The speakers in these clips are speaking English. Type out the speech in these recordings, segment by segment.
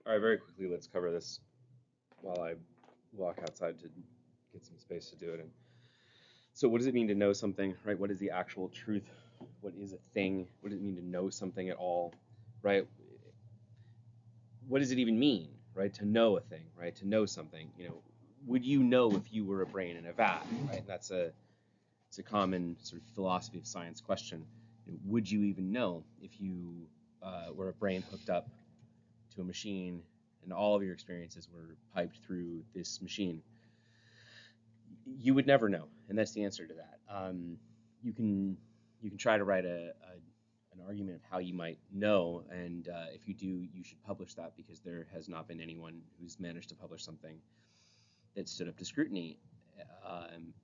All right, very quickly, let's cover this while I walk outside to get some space to do it. And so what does it mean to know something, right? What is the actual truth? What is a thing? What does it mean to know something at all, right? What does it even mean, right? To know a thing, right? To know something, would you know if you were a brain in a vat, right? It's a common sort of philosophy of science question. Would you even know if you were a brain hooked up to a machine and all of your experiences were piped through this machine? You would never know, and that's the answer to that. You can try to write an argument of how you might know, and if you do, you should publish that, because there has not been anyone who's managed to publish something that stood up to scrutiny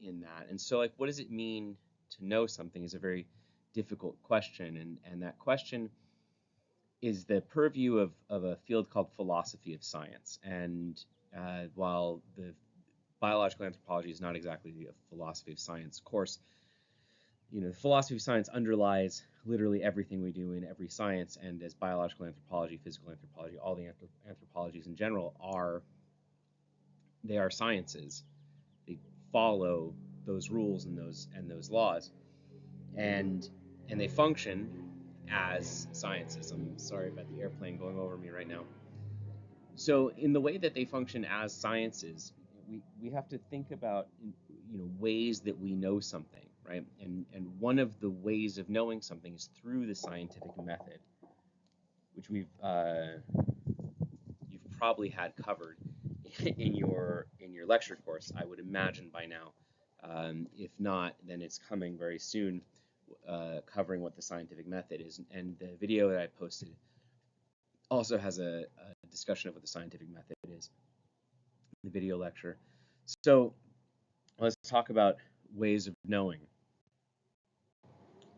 in that. And so, what does it mean to know something is a very difficult question, and that question is the purview of a field called philosophy of science. And while the biological anthropology is not exactly a philosophy of science course, the philosophy of science underlies literally everything we do in every science, and as biological anthropology, physical anthropology, all the anthropologies in general are sciences. They follow those rules and those laws, and they function as sciences. I'm sorry about the airplane going over me right now. So in the way that they function as sciences, we have to think about ways that we know something, right? And one of the ways of knowing something is through the scientific method, which you've probably had covered in your lecture course, I would imagine by now. If not, then it's coming very soon, covering what the scientific method is. And the video that I posted also has a discussion of what the scientific method is, the video lecture. So let's talk about ways of knowing.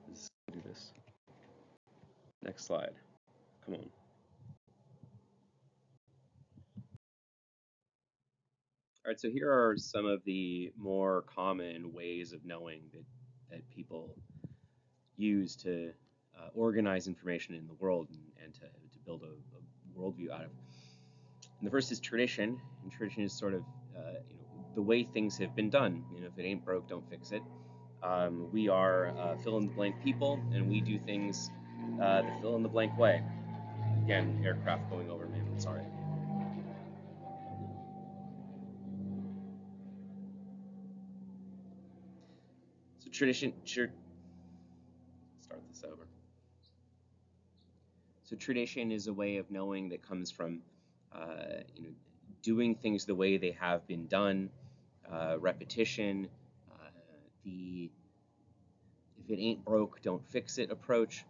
Let's do this. Next slide. Come on. All right, so here are some of the more common ways of knowing that people use to organize information in the world and to build a worldview out of. And the first is tradition, and tradition is sort of the way things have been done. If it ain't broke, don't fix it. We are fill-in-the-blank people, and we do things the fill-in-the-blank way. Again, aircraft going over me, I'm sorry. So tradition, start this over. So tradition is a way of knowing that comes from doing things the way they have been done, repetition, the if it ain't broke, don't fix it approach.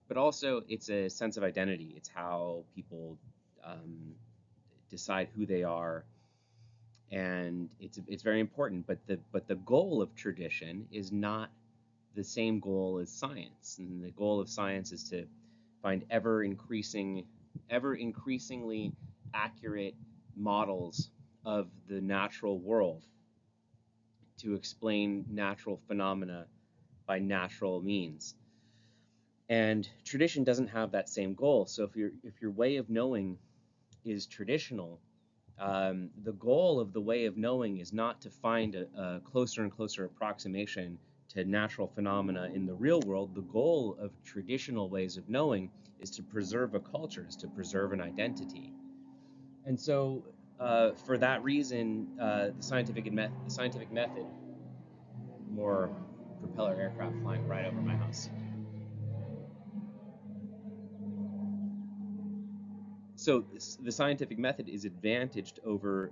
But also, it's a sense of identity. It's how people decide who they are, and it's very important. But the goal of tradition is not the same goal as science. And the goal of science is to find ever increasingly accurate models of the natural world to explain natural phenomena by natural means. And tradition doesn't have that same goal. So if your way of knowing is traditional, the goal of the way of knowing is not to find a closer and closer approximation to natural phenomena in the real world. The goal of traditional ways of knowing is to preserve a culture, is to preserve an identity. And so for that reason, the scientific method, more propeller aircraft flying right over my house. So the scientific method is advantaged over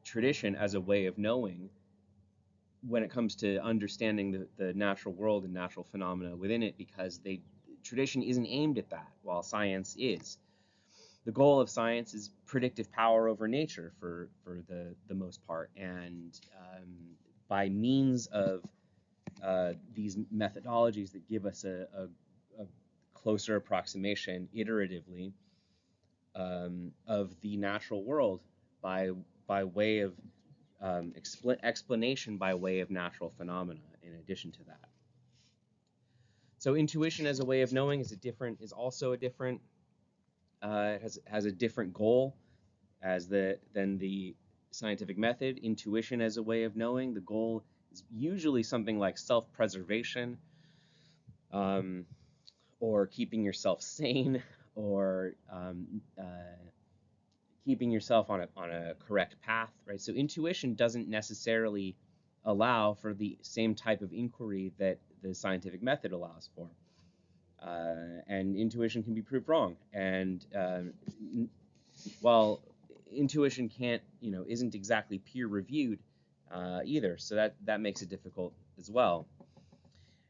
tradition as a way of knowing when it comes to understanding the natural world and natural phenomena within it, because tradition isn't aimed at that, while science is. The goal of science is predictive power over nature for the most part, and by means of these methodologies that give us a closer approximation iteratively of the natural world by way of explanation by way of natural phenomena in addition to that. So intuition as a way of knowing is also a different It has a different goal than the scientific method. Intuition as a way of knowing. The goal is usually something like self-preservation, um, or keeping yourself sane, or keeping yourself on a correct path, right? So intuition doesn't necessarily allow for the same type of inquiry that the scientific method allows for. And intuition can be proved wrong. And while intuition isn't exactly peer reviewed either, so that makes it difficult as well.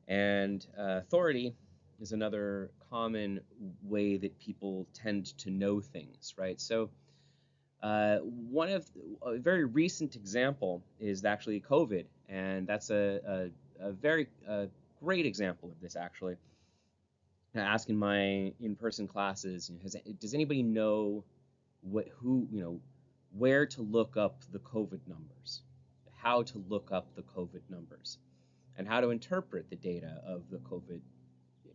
And authority is another common way that people tend to know things, right? So one of a very recent example is actually COVID, and that's a very great example of this actually. I ask in my in-person classes, does anybody know where to look up the COVID numbers, how to look up the COVID numbers, and how to interpret the data of the COVID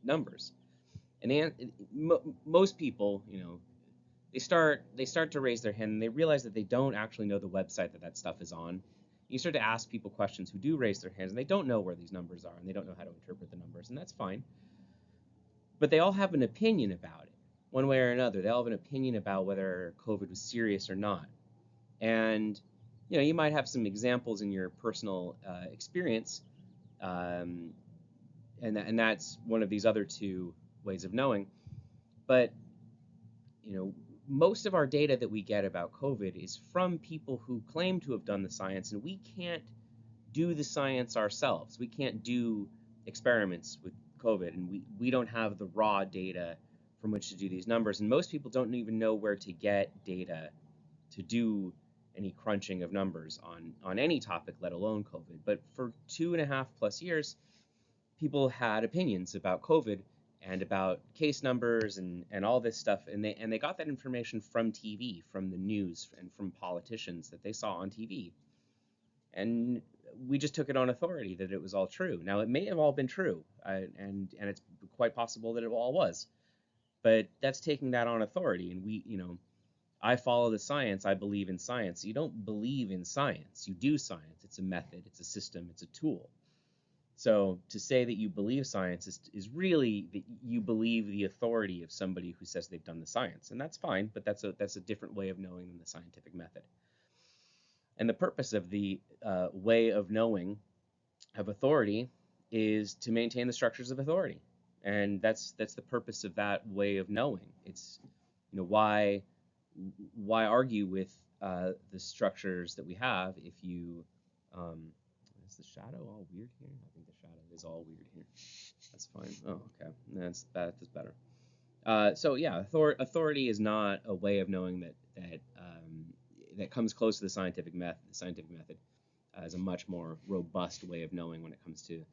numbers? And most people, they start to raise their hand and they realize that they don't actually know the website that stuff is on. You start to ask people questions who do raise their hands and they don't know where these numbers are and they don't know how to interpret the numbers, and that's fine. But they all have an opinion about it, one way or another. They all have an opinion about whether COVID was serious or not. And you might have some examples in your personal experience, and that's one of these other two ways of knowing. But most of our data that we get about COVID is from people who claim to have done the science, and we can't do the science ourselves. We can't do experiments with COVID, and we don't have the raw data from which to do these numbers. And most people don't even know where to get data to do any crunching of numbers on any topic, let alone COVID. But for 2.5+ years, people had opinions about COVID and about case numbers and all this stuff, and they got that information from TV, from the news, and from politicians that they saw on TV. And we just took it on authority that it was all true. Now, it may have all been true, and it's quite possible that it all was, but that's taking that on authority. And I follow the science. I believe in science. You don't believe in science. You do science. It's a method. It's a system. It's a tool. So to say that you believe science is really that you believe the authority of somebody who says they've done the science, and that's fine. But that's a different way of knowing than the scientific method. And the purpose of the way of knowing of authority is to maintain the structures of authority, and that's the purpose of that way of knowing. It's why argue with the structures that we have if you is the shadow all weird here? I think the shadow is all weird here. That's fine. Oh, okay. That's better. So yeah, authority is not a way of knowing that comes close to the scientific method. The scientific method is a much more robust way of knowing when it comes to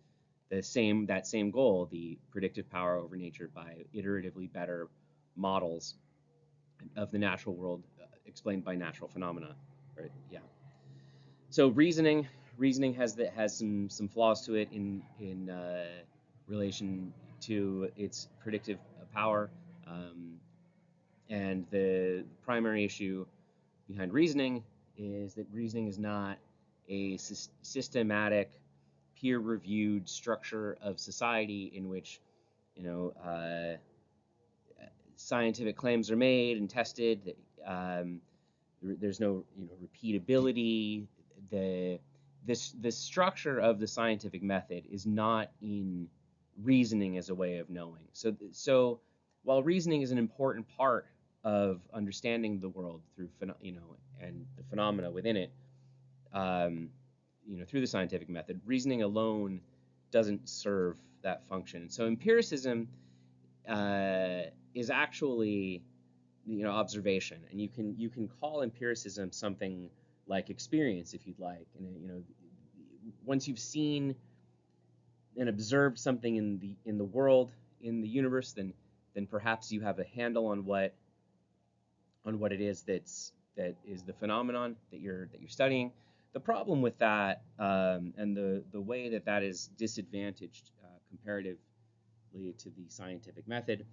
that same goal, the predictive power over nature by iteratively better models of the natural world explained by natural phenomena. Right? Yeah. So reasoning has some flaws to it in relation to its predictive power, and the primary issue behind reasoning is that reasoning is not a systematic, peer-reviewed structure of society in which scientific claims are made and tested. There's no repeatability. The structure of the scientific method is not in reasoning as a way of knowing. So while reasoning is an important part of understanding the world through and the phenomena within it, through the scientific method, reasoning alone doesn't serve that function. So empiricism is actually observation, and you can call empiricism something like experience if you'd like. And once you've seen and observed something in the world, in the universe, then perhaps you have a handle on what it is that is the phenomenon that you're studying. The problem with that, and the way that is disadvantaged comparatively to the scientific method,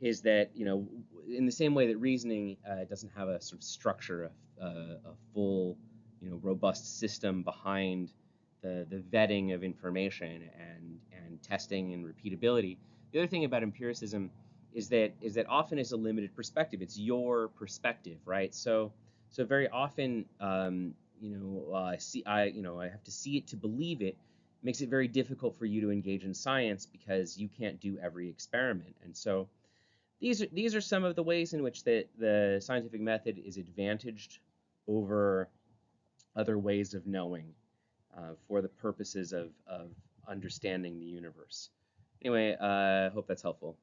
is that, you know, in the same way that reasoning doesn't have a sort of structure, a full, you know, robust system behind the vetting of information and testing and repeatability. The other thing about empiricism is that often it's a limited perspective. It's your perspective, right? So very often, you know, I have to see it to believe it. Makes it very difficult for you to engage in science because you can't do every experiment. And so these are some of the ways in which the scientific method is advantaged over other ways of knowing for the purposes of understanding the universe. Anyway, I hope that's helpful.